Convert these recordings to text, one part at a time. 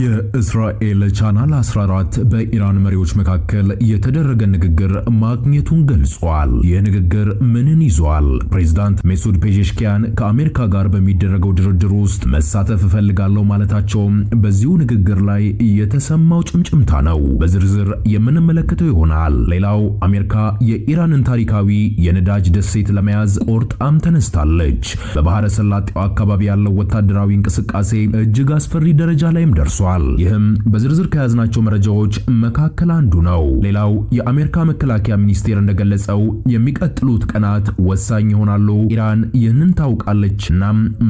የእስራኤል ቻናል 14 በኢራን መሪዎች መካከል የተደረገ ንግግር ማግኘቱን ገልጿል። ይህ ንግግር ምንን ይዟል? ፕሬዝዳንት ሜሱድ ፔዜሽኪያን ከአሜሪካ ጋር በሚደረገው ድርድር ውስጥ መሳተፍ እፈልጋለሁ ማለታቸው በዚሁ ንግግር ላይ የተሰማው ጭምጭምታ ነው። በዝርዝር የምንመለከተው ይሆናል። ሌላው አሜሪካ የኢራንን ታሪካዊ የነዳጅ ደሴት ለመያዝ ቆርጣም ተነስታለች። በባህረ ሰላጤው አካባቢ ያለው ወታደራዊ እንቅስቃሴ እጅግ አስፈሪ ደረጃ ላይም ደርሷል። ይህም በዝርዝር ከያዝናቸው መረጃዎች መካከል አንዱ ነው። ሌላው የአሜሪካ መከላከያ ሚኒስቴር እንደገለጸው የሚቀጥሉት ቀናት ወሳኝ ይሆናሉ። ኢራን ይህንን ታውቃለችና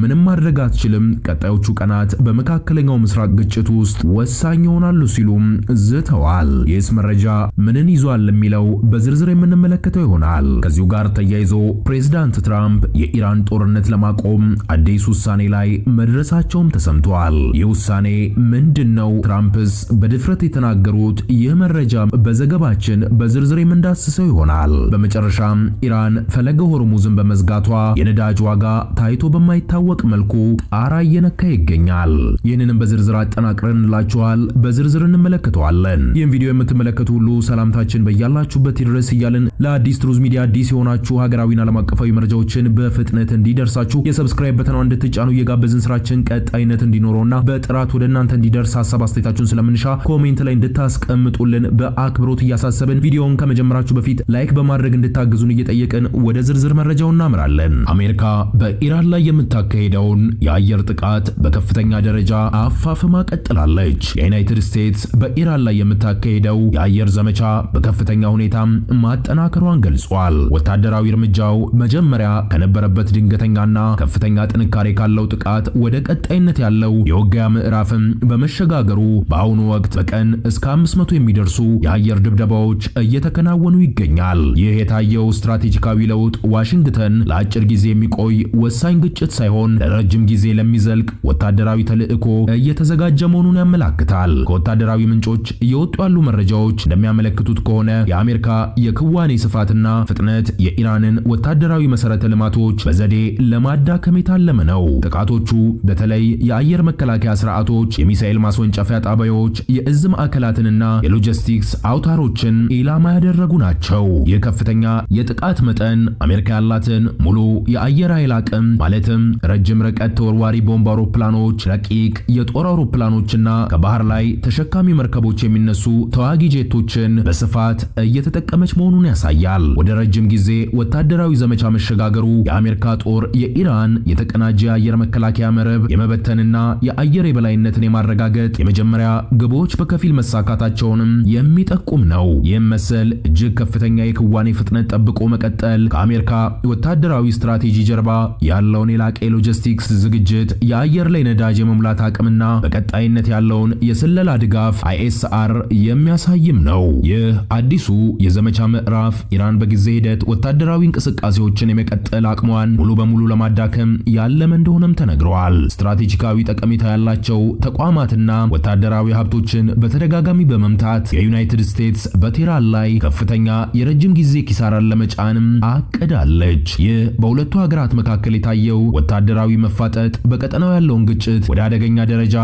ምንም ማድረግ አትችልም። ቀጣዮቹ ቀናት በመካከለኛው ምስራቅ ግጭት ውስጥ ወሳኝ ይሆናሉ ሲሉም ዝተዋል። ይህስ መረጃ ምንን ይዟል የሚለው በዝርዝር የምንመለከተው ይሆናል። ከዚሁ ጋር ተያይዞ ፕሬዝዳንት ትራምፕ የኢራን ጦርነት ለማቆም አዲስ ውሳኔ ላይ መድረሳቸውም ተሰምቷል። ይህ ውሳኔ ምንድነው? ትራምፕስ በድፍረት የተናገሩት? ይህ መረጃ በዘገባችን በዝርዝር የምንዳስሰው ይሆናል። በመጨረሻም ኢራን ፈለገ ሆርሙዝን በመዝጋቷ የነዳጅ ዋጋ ታይቶ በማይታወቅ መልኩ ጣራ እየነካ ይገኛል። ይህንንም በዝርዝር አጠናቅረንላችኋል። በዝርዝር እንመለከተዋለን። ይህን ቪዲዮ የምትመለከቱ ሁሉ ሰላምታችን በያላችሁበት ይድረስ እያልን ለአዲስ ትሩዝ ሚዲያ አዲስ የሆናችሁ ሀገራዊና ዓለም አቀፋዊ መረጃዎችን በፍጥነት እንዲደርሳችሁ የሰብስክራይብ በተናውን እንድትጫኑ እየጋበዝን ስራችን ቀጣይነት እንዲኖረውና በጥራት ወደ እናንተ እንዲደርስ ሐሳብ አስተያየታችሁን ስለምንሻ ኮሜንት ላይ እንድታስቀምጡልን በአክብሮት እያሳሰብን ቪዲዮውን ከመጀመራችሁ በፊት ላይክ በማድረግ እንድታግዙን እየጠየቅን ወደ ዝርዝር መረጃው እናምራለን። አሜሪካ በኢራን ላይ የምታካሄደውን የአየር ጥቃት በከፍተኛ ደረጃ አፋፍማ ቀጥላለች። የዩናይትድ ስቴትስ በኢራን ላይ የምታካሄደው የአየር ዘመቻ በከፍተኛ ሁኔታ ማጠናከሯን ገልጿል። ወታደራዊ እርምጃው መጀመሪያ ከነበረበት ድንገተኛና ከፍተኛ ጥንካሬ ካለው ጥቃት ወደ ቀጣይነት ያለው የውጊያ ምዕራፍም በመሸጋገሩ በአሁኑ ወቅት በቀን እስከ 500 የሚደርሱ የአየር ድብደባዎች እየተከናወኑ ይገኛል። ይህ የታየው ስትራቴጂካዊ ለውጥ ዋሽንግተን ለአጭር ጊዜ የሚቆይ ወሳኝ ግጭት ሳይሆን ለረጅም ጊዜ ለሚዘልቅ ወታደራዊ ተልዕኮ እየተዘጋጀ መሆኑን ያመለክታል። ከወታደራዊ ምንጮች እየወጡ ያሉ መረጃዎች እንደሚያመለክቱት ከሆነ የአሜሪካ የክዋኔ ስፋትና ፍጥነት የኢራንን ወታደራዊ መሰረተ ልማቶች በዘዴ ለማዳከም የታለመ ነው። ጥቃቶቹ በተለይ የአየር መከላከያ ስርዓቶች፣ የሚሳኤል ማስወንጨፊያ ጣቢያዎች፣ የእዝ ማዕከላትንና የሎጂስቲክስ አውታሮችን ኢላማ ያደረጉ ናቸው። ይህ ከፍተኛ የጥቃት መጠን አሜሪካ ያላትን ሙሉ የአየር ኃይል አቅም ማለትም ረጅም ርቀት ተወርዋሪ ቦምብ አውሮፕላኖች፣ ረቂቅ የጦር አውሮፕላኖችና ከባህር ላይ ተሸካሚ መርከቦች የሚነሱ ተዋጊ ጄቶችን በስፋት እየተጠቀመች መሆኑን ያሳያል። ወደ ረጅም ጊዜ ወታደራዊ ዘመቻ መሸጋገሩ የአሜሪካ ጦር የኢራን የተቀናጀ የአየር መከላከያ መረብ የመበተንና የአየር የበላይነትን የማረጋገጥ የመጀመሪያ ግቦች በከፊል መሳካታቸውንም የሚጠቁም ነው። ይህም መሰል እጅግ ከፍተኛ የክዋኔ ፍጥነት ጠብቆ መቀጠል ከአሜሪካ ወታደራዊ ስትራቴጂ ጀርባ ያለውን የላቀ ሎጂስቲክስ ዝግጅት፣ የአየር ላይ ነዳጅ የመሙላት አቅምና በቀጣይነት ያለውን የስለላ ድጋፍ ISR የሚያሳይም ነው። ይህ አዲሱ የዘመቻ ምዕራፍ ኢራን በጊዜ ሂደት ወታደራዊ እንቅስቃሴዎችን የመቀጠል አቅሟን ሙሉ በሙሉ ለማዳከም ያለመ እንደሆነም ተነግሯል። ስትራቴጂካዊ ጠቀሜታ ያላቸው ተቋማትና ወታደራዊ ሀብቶችን በተደጋጋሚ በመምታት የዩናይትድ ስቴትስ በቴህራን ላይ ከፍተኛ የረጅም ጊዜ ኪሳራን ለመጫንም አቅዳለች። ይህ በሁለቱ ሀገራት መካከል የታየው ወታደራዊ መፋጠጥ በቀጠናው ያለውን ግጭት ወደ አደገኛ ደረጃ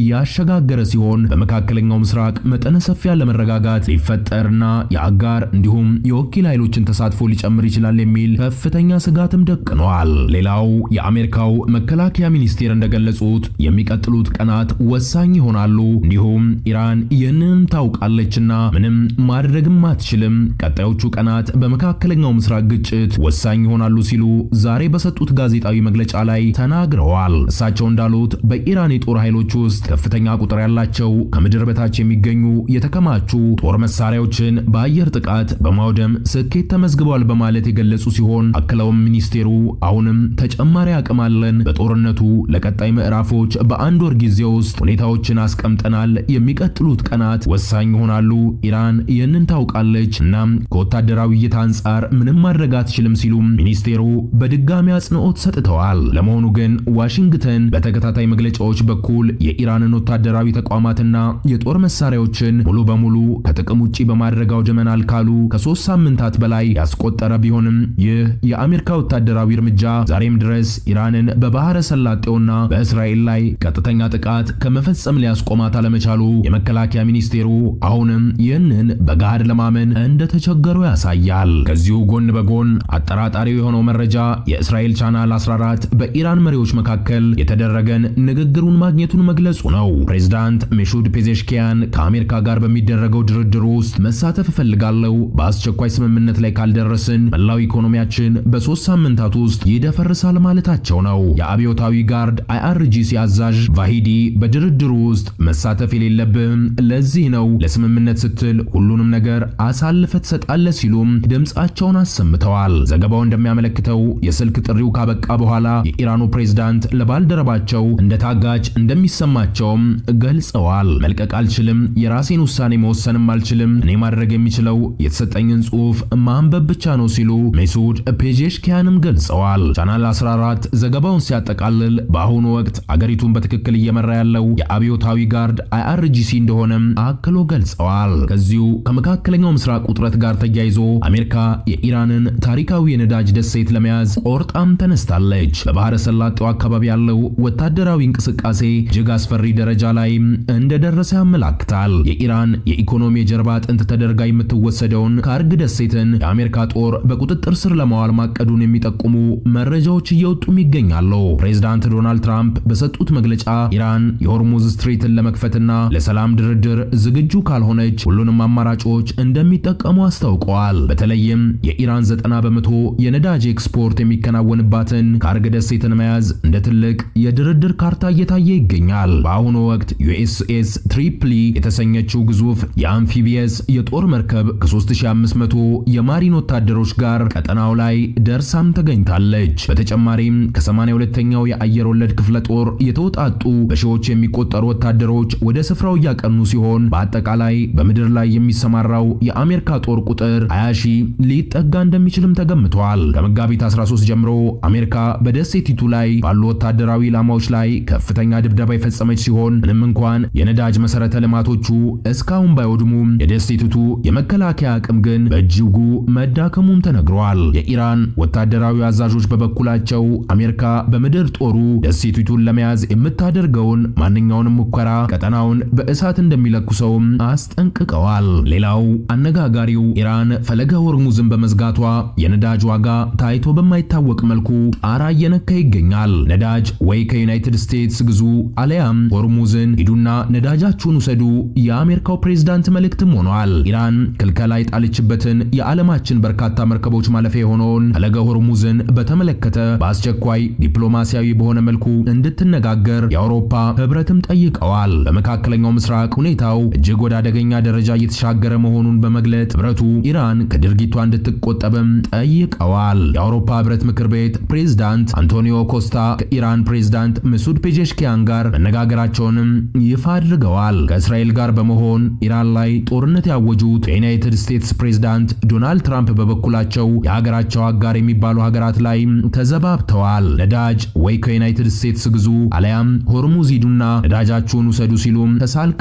ያሸጋገረ ሲሆን በመካከለኛው ምስራቅ መጠነ ሰፊ ያለ መረጋጋት ሊፈጠርና የአጋር እንዲሁም የወኪል ኃይሎችን ተሳትፎ ሊጨምር ይችላል የሚል ከፍተኛ ስጋትም ደቅኗል። ሌላው የአሜሪካው መከላከያ ሚኒስቴር እንደገለጹት የሚቀጥሉት ቀናት ወሳኝ ይሆናሉ። እንዲሁም ኢራን ይህንን ታውቃለችና ምንም ማድረግም አትችልም። ቀጣዮቹ ቀናት በመካከለኛው ምስራቅ ግጭት ወሳኝ ይሆናሉ ሲሉ ዛሬ በሰጡት ጋዜጣዊ መግለጫ ላይ ተናግረዋል። እሳቸው እንዳሉት በኢራን የጦር ኃይሎች ውስጥ ከፍተኛ ቁጥር ያላቸው ከምድር በታች የሚገኙ የተከማቹ ጦር መሳሪያዎችን በአየር ጥቃት በማውደም ስኬት ተመዝግቧል በማለት የገለጹ ሲሆን አክለውም ሚኒስቴሩ አሁንም ተጨማሪ አቅም አለን፣ በጦርነቱ ለቀጣይ ምዕራፎች በአንድ ወር ጊዜ ውስጥ ሁኔታዎችን አስቀምጠናል። የሚቀጥሉት ቀናት ወሳኝ ይሆናሉ። ኢራን ይህንን ታውቃለች እና ከወታደራዊ እይታ አንጻር ምንም ማድረግ አትችልም ሲሉ ሚኒስቴሩ በድጋሚ አጽንኦት ሰጥተዋል። ለመሆኑ ግን ዋሽንግተን በተከታታይ መግለጫዎች በኩል የኢራንን ወታደራዊ ተቋማትና የጦር መሳሪያዎችን ሙሉ በሙሉ ከጥቅም ውጪ በማድረግ አውድመናል ካሉ ከ3 ሳምንታት በላይ ያስቆጠረ ቢሆንም ይህ የአሜሪካ ወታደራዊ እርምጃ ዛሬም ድረስ ኢራንን በባህረ ሰላጤውና በእስራኤል ላይ ቀጥተኛ ጥቃት ከመፈጸም በፍጹም ሊያስቆማት አለመቻሉ የመከላከያ ሚኒስቴሩ አሁንም ይህንን በጋድ ለማመን እንደተቸገሩ ያሳያል። ከዚሁ ጎን በጎን አጠራጣሪው የሆነው መረጃ የእስራኤል ቻናል 14 በኢራን መሪዎች መካከል የተደረገን ንግግሩን ማግኘቱን መግለጹ ነው። ፕሬዝዳንት ሜሱድ ፔዜሽኪያን ከአሜሪካ ጋር በሚደረገው ድርድር ውስጥ መሳተፍ እፈልጋለሁ፣ በአስቸኳይ ስምምነት ላይ ካልደረስን መላው ኢኮኖሚያችን በ3 ሳምንታት ውስጥ ይደፈርሳል ማለታቸው ነው። የአብዮታዊ ጋርድ IRGC አዛዥ ቫሂዲ በድርድሩ ውስጥ መሳተፍ የሌለብህም ለዚህ ነው፣ ለስምምነት ስትል ሁሉንም ነገር አሳልፈ ትሰጣለህ ሲሉም ድምጻቸውን አሰምተዋል። ዘገባው እንደሚያመለክተው የስልክ ጥሪው ካበቃ በኋላ የኢራኑ ፕሬዝዳንት ለባልደረባቸው እንደታጋች እንደሚሰማቸውም ገልጸዋል። መልቀቅ አልችልም፣ የራሴን ውሳኔ መወሰንም አልችልም፣ እኔ ማድረግ የሚችለው የተሰጠኝን ጽሑፍ ማንበብ ብቻ ነው ሲሉ ሜሱድ ፔዜሽኪያንም ገልጸዋል። ቻናል 14 ዘገባውን ሲያጠቃልል በአሁኑ ወቅት አገሪቱን በትክክል እየመራ ያለው የአብዮታዊ ጋርድ IRGC እንደሆነም አክሎ ገልጸዋል። ከዚሁ ከመካከለኛው ምስራቅ ውጥረት ጋር ተያይዞ አሜሪካ የኢራንን ታሪካዊ የነዳጅ ደሴት ለመያዝ ቆርጣም ተነስታለች። በባህረ ሰላጤው አካባቢ ያለው ወታደራዊ እንቅስቃሴ እጅግ አስፈሪ ደረጃ ላይ እንደደረሰ ያመላክታል። የኢራን የኢኮኖሚ የጀርባ አጥንት ተደርጋ የምትወሰደውን ካርግ ደሴትን የአሜሪካ ጦር በቁጥጥር ስር ለማዋል ማቀዱን የሚጠቁሙ መረጃዎች እየወጡም ይገኛሉ። ፕሬዝዳንት ዶናልድ ትራምፕ በሰጡት መግለጫ ኢራን የሆርሙዝ ስትሬትን ለመክፈትና ለሰላም ድርድር ዝግጁ ካልሆነች ሁሉንም አማራጮች እንደሚጠቀሙ አስታውቀዋል። በተለይም የኢራን 90% የነዳጅ ኤክስፖርት የሚከናወንባትን ካርግ ደሴትን መያዝ እንደ ትልቅ የድርድር ካርታ እየታየ ይገኛል። በአሁኑ ወቅት USS ትሪፕሊ የተሰኘችው ግዙፍ የአምፊቢየስ የጦር መርከብ ከ3500 የማሪን ወታደሮች ጋር ቀጠናው ላይ ደርሳም ተገኝታለች። በተጨማሪም ከ82ኛው የአየር ወለድ ክፍለ ጦር የተውጣጡ በሺዎች የሚቆጠሩ ወታደሮች ወደ ስፍራው እያቀኑ ሲሆን በአጠቃላይ በምድር ላይ የሚሰማራው የአሜሪካ ጦር ቁጥር 20 ሺህ ሊጠጋ እንደሚችልም ተገምቷል። ከመጋቢት 13 ጀምሮ አሜሪካ በደሴቲቱ ላይ ባሉ ወታደራዊ ኢላማዎች ላይ ከፍተኛ ድብደባ የፈጸመች ሲሆን ምንም እንኳን የነዳጅ መሰረተ ልማቶቹ እስካሁን ባይወድሙም የደሴቲቱ የመከላከያ አቅም ግን በእጅጉ መዳከሙም ተነግሯል። የኢራን ወታደራዊ አዛዦች በበኩላቸው አሜሪካ በምድር ጦሩ ደሴቲቱን ለመያዝ የምታደርገውን ማንኛውንም ሙከራ ቀጠናውን በእሳት እንደሚለኩሰውም አስጠንቅቀዋል። ሌላው አነጋጋሪው ኢራን ፈለገ ሆርሙዝን በመዝጋቷ የነዳጅ ዋጋ ታይቶ በማይታወቅ መልኩ ጣራ እየነካ ይገኛል። ነዳጅ ወይ ከዩናይትድ ስቴትስ ግዙ አለያም ሆርሙዝን ሂዱና ነዳጃችሁን ውሰዱ የአሜሪካው ፕሬዝዳንት መልእክትም ሆኗል። ኢራን ክልከላ የጣለችበትን የዓለማችን በርካታ መርከቦች ማለፊያ የሆነውን ፈለገ ሆርሙዝን በተመለከተ በአስቸኳይ ዲፕሎማሲያዊ በሆነ መልኩ እንድትነጋገር የአውሮፓ ህብረትም ጠይቀዋል። በመካከለኛው ምስራቅ ሁኔታው እጅግ ወደ አደገኛ ደረጃ እየተሻገረ መሆኑን በመግለጥ ህብረቱ ኢራን ከድርጊቷ እንድትቆጠብም ጠይቀዋል። የአውሮፓ ህብረት ምክር ቤት ፕሬዝዳንት አንቶኒዮ ኮስታ ከኢራን ፕሬዝዳንት ሜሱድ ፔዜሽኪያን ጋር መነጋገራቸውንም ይፋ አድርገዋል። ከእስራኤል ጋር በመሆን ኢራን ላይ ጦርነት ያወጁት የዩናይትድ ስቴትስ ፕሬዝዳንት ዶናልድ ትራምፕ በበኩላቸው የሀገራቸው አጋር የሚባሉ ሀገራት ላይ ተዘባብተዋል። ነዳጅ ወይ ከዩናይትድ ስቴትስ ግዙ አለያም ሆርሙዝ ሂዱና ነዳጃችሁን ውሰዱ ሲሉም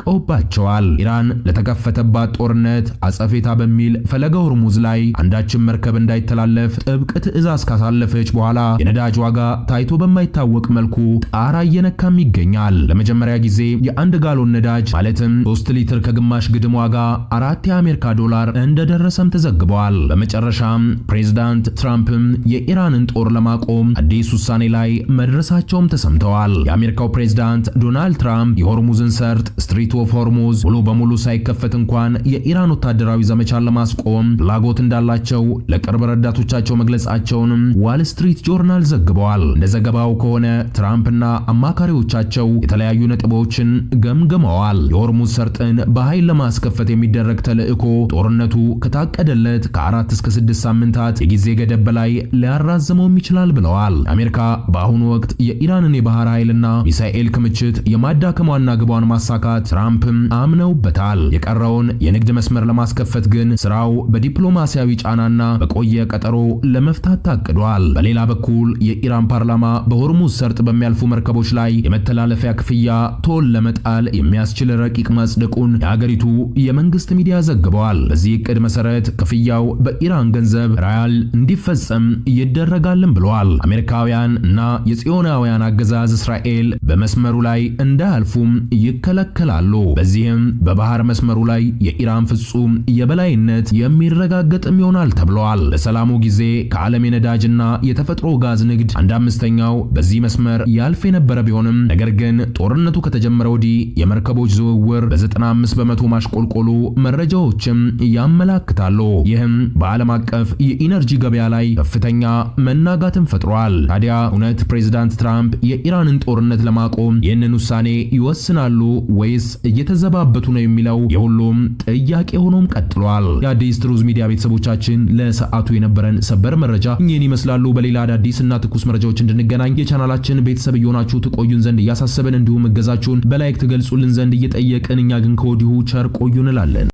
ተሳልቀውባቸዋል። ኢራን ለተከፈተባት ጦርነት አጸፌታ በሚል ፈለገ ሆርሙዝ ላይ አንዳችን መርከብ እንዳይተላለፍ ጥብቅ ትዕዛዝ ካሳለፈች በኋላ የነዳጅ ዋጋ ታይቶ በማይታወቅ መልኩ ጣራ እየነካም ይገኛል። ለመጀመሪያ ጊዜ የአንድ ጋሎን ነዳጅ ማለትም 3 ሊትር ከግማሽ ግድም ዋጋ 4 የአሜሪካ ዶላር እንደደረሰም ተዘግቧል። በመጨረሻም ፕሬዝዳንት ትራምፕም የኢራንን ጦር ለማቆም አዲስ ውሳኔ ላይ መድረሳቸውም ተሰምተዋል። የአሜሪካው ፕሬዝዳንት ዶናልድ ትራምፕ የሆርሙዝን ሰርጥ ስትሪት ኦፍ ሆርሙዝ ሙሉ በሙሉ ሳይከፈት እንኳን የኢራን ወታደራዊ ዘመቻን ለማስቆም ፍላጎት እንዳላቸው ለቅርብ ረዳቶቻቸው መግለጻቸውንም ዋል ስትሪት ጆርናል ዘግበዋል። እንደ ዘገባው ከሆነ ትራምፕና አማካሪዎቻቸው የተለያዩ ነጥቦችን ገምግመዋል። የሆርሙዝ ሰርጥን በኃይል ለማስከፈት የሚደረግ ተልዕኮ ጦርነቱ ከታቀደለት ከ4 እስከ 6 ሳምንታት የጊዜ ገደብ በላይ ሊያራዝመውም ይችላል ብለዋል። አሜሪካ በአሁኑ ወቅት የኢራንን የባህር ኃይልና ሚሳኤል ክምችት የማዳከሟና ግቧን ማሳካት ትራምፕም አምነውበታል። የቀረውን የንግድ መስመር ለማስከፈት ግን ስራው በዲፕሎማሲያዊ ጫናና በቆየ ቀጠሮ ለመፍታት ታቅዷል። በሌላ በኩል የኢራን ፓርላማ በሆርሙዝ ሰርጥ በሚያልፉ መርከቦች ላይ የመተላለፊያ ክፍያ ቶል ለመጣል የሚያስችል ረቂቅ ማጽደቁን የሀገሪቱ የመንግስት ሚዲያ ዘግበዋል። በዚህ እቅድ መሰረት ክፍያው በኢራን ገንዘብ ሪያል እንዲፈጸም ይደረጋልም ብለዋል። አሜሪካውያን እና የጽዮናውያን አገዛዝ እስራኤል በመስመሩ ላይ እንደ እንዳያልፉም ይከለከላሉ። በዚህም በባህር መስመሩ ላይ የኢራን ፍጹም የበላይነት የሚረጋገጥም ይሆናል ተብሏል። በሰላሙ ጊዜ ከዓለም የነዳጅና የተፈጥሮ ጋዝ ንግድ 1/5ኛው በዚህ መስመር ያልፍ የነበረ ቢሆንም ነገር ግን ጦርነቱ ከተጀመረ ወዲህ የመርከቦች ዝውውር በ95 በመቶ ማሽቆልቆሉ መረጃዎችም ያመላክታሉ። ይህም በዓለም አቀፍ የኢነርጂ ገበያ ላይ ከፍተኛ መናጋትን ፈጥሯል። ታዲያ እውነት ፕሬዝዳንት ትራምፕ የኢራንን ጦርነት ለማቆም ይህንን ውሳኔ ይወስናሉ ወይስ እየተዘባበቱ ነው የሚለው የሁሉም ጥያቄ ሆኖም ቀጥሏል። የአዲስ ትሩዝ ሚዲያ ቤተሰቦቻችን ለሰዓቱ የነበረን ሰበር መረጃ እኚህን ይመስላሉ። በሌላ አዳዲስ እና ትኩስ መረጃዎች እንድንገናኝ የቻናላችን ቤተሰብ እየሆናችሁ ትቆዩን ዘንድ እያሳሰብን እንዲሁም እገዛችሁን በላይክ ትገልጹልን ዘንድ እየጠየቅን እኛ ግን ከወዲሁ ቸር ቆዩ እንላለን።